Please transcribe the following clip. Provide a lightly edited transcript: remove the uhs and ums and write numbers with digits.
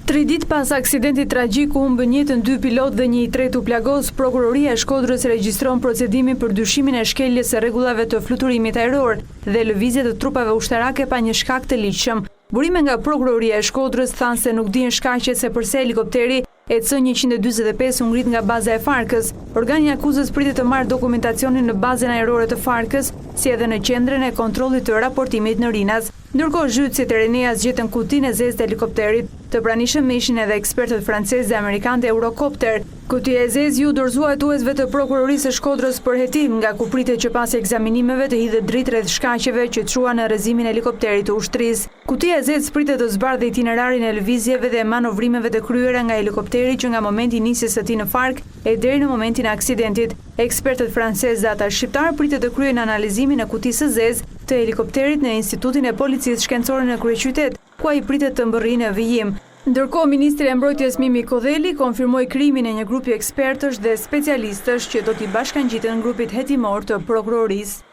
3 ditë pas aksidentit tragjik ku humbën jetën 2 pilot dhe një i tretë u plagos, prokuroria e Shkodrës regjistron procedimin për dyshimin e shkeljes së rregullave të fluturimit ajror dhe lëvizje të trupave ushtarake pa një shkak të ligjshëm. Burime nga prokuroria e Shkodrës thanë se nuk dihen shkaqet se pse helikopteri EC-145 u ngrit nga baza e Farkës. Organi i akuzës pritet të marrë dokumentacionin në bazën ajrore të Farkës, si edhe në qendrën e kontrollit të raportimit në Rinas. Ndërkohë zhytësit e Reneas gjetën kutinë e zezë të helikopterit. Të pranishëm ishin edhe ekspertët francezë dhe amerikanë të Eurocopter. Kutia e zezë ju dorëzua hetuesve të prokurorisë së Shkodrës për hetim, nga ku pritet që pas ekzaminimeve të hidhet dritë rreth shkaqeve që çuan në rrezimin e helikopterit të ushtrisë. Kutia e zezë pritet të zbardhë itinerarin e lëvizjeve dhe manovrimeve të kryera nga helikopteri që nga momenti nisjes së tij në Fark e deri në momentin e aksidentit. Ekspertët francezë dhe ata shqiptar pritet të kryejnë analizimin e kutisë së zezë të helikopterit në Institutin e Policisë Shkencore në kryeqytet, ku ai pritet të mbërrijë në vijim. Ndërkohë, Ministri i Mbrojtjes Mimi Kodheli konfirmoi krijimin e një grupi ekspertësh dhe specialistësh që do t'i bashkangjiten grupit hetimor të prokurorisë.